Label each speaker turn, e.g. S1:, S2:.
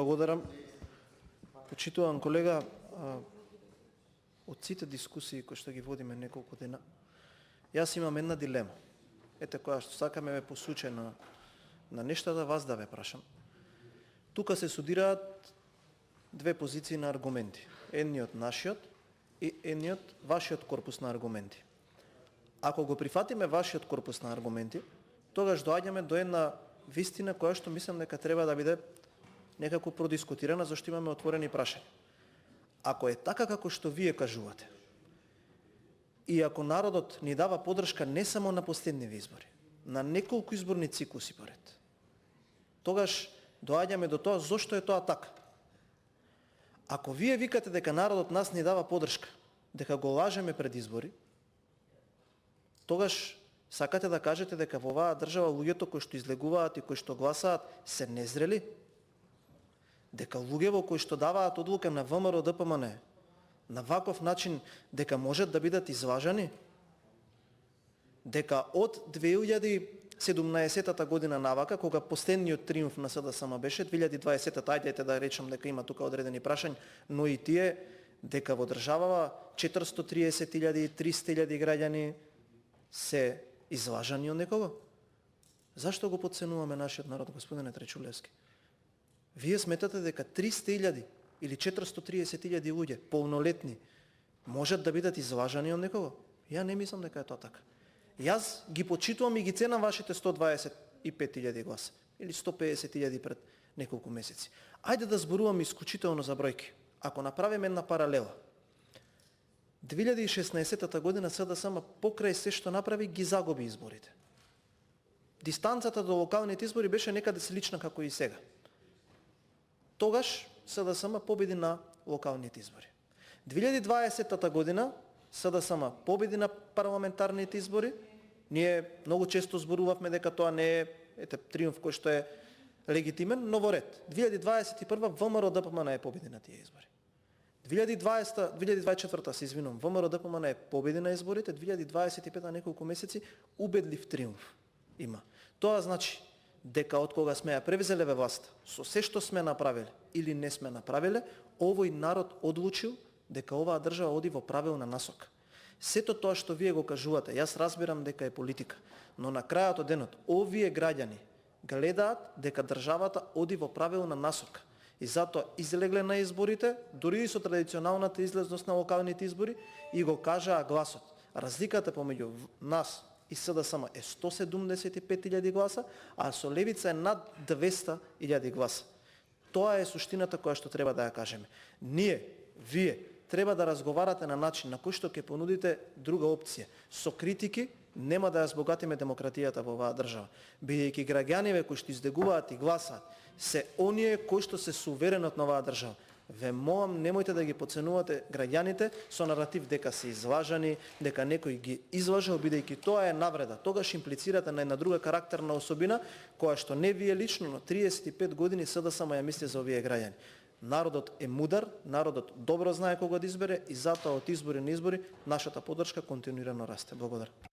S1: Благодарам. Почитуван колега, од сите дискусии кои што ги водиме неколку дена, јас имам една дилема. Ете која што сакаме ме посуче на нештата, вас да ве прашам. Тука се судираат две позиции на аргументи. Едниот нашиот и едниот вашиот корпус на аргументи. Ако го прифатиме вашиот корпус на аргументи, тогаш доаѓаме до една вистина која што мислам дека треба да биде некако продискутирана, зашто имаме отворени прашања. Ако е така како што вие кажувате, и ако народот ни дава поддршка не само на последниви избори, на неколку изборни цикуси поред, тогаш доаѓаме до тоа зошто е тоа така. Ако вие викате дека народот нас ни дава поддршка, дека го лажеме пред избори, тогаш сакате да кажете дека во оваа држава луѓето кои што излегуваат и кои што гласаат се незрели? Дека луѓето кои што даваат одлука на ВМРО ДПМН на ваков начин дека можат да бидат излажани? Дека од 2017 година навака, кога последниот триумф на СДСМ беше 2020, ајдете да речам дека има тука одредени прашања, но и тие дека во државава 430.000 300.000 граѓани се излажани од некого? Зашто го потценуваме нашиот народ, господине Тречулевски? Вие сметате дека 300.000 или 430.000 луѓе, полнолетни, можат да бидат излажани од некого? Ја не мислам дека е тоа така. Јас ги почитувам и ги ценам вашите 125.000 гласа или 150.000 пред неколку месеци. Ајде да зборуваме исклучително за бројки. Ако направиме една паралела, 2016 година СДСМ покрај се што направи ги загуби изборите. Дистанцата до локалните избори беше некаде слична како и сега. Тогаш СДСМ победи на локалните избори. 2020 година СДСМ победи на парламентарните избори. Ние многу често зборувавме дека тоа не е триумф кој што е легитимен, но во ред. 2021 ВМРО ДПМН е победи на тие избори. 2024 се извинувам, ВМРО ДПМН е победи на изборите, 2025 неколку месеци убедлив триумф има. Тоа значи дека од кога сме ја превзеле власт, со се што сме направиле или не сме направиле, овој народ одлучил дека оваа држава оди во правилна насока. Сето тоа што вие го кажувате, јас разбирам дека е политика, но на крајот од денот овие граѓани гледаат дека државата оди во правилна насока. И затоа излегле на изборите, дури и со традиционалната излезност на локалните избори, и го кажаа гласот. Разликата помеѓу нас и СДСМ е 175.000 гласа, а со левица е над 200.000 гласа. Тоа е суштината која што треба да ја кажеме. Вие треба да разговарате на начин на кој што ќе понудите друга опција. Со критики нема да ја збогатиме демократијата во оваа држава. Бидејќи граѓаниве кои што издегуваат и гласаат се оние кои што се суверенот на оваа држава. Ве молам, немојте да ги подценувате граѓаните со наратив дека се излажани, дека некој ги излажал, бидејќи тоа е навреда. Тогаш имплицирате на една друга карактерна особина, која што не вие лично, но 35 години СДСМ ја мисли за овие граѓани. Народот е мудар, народот добро знае кога да избере и затоа од избори на избори нашата поддршка континуирано расте. Благодарам.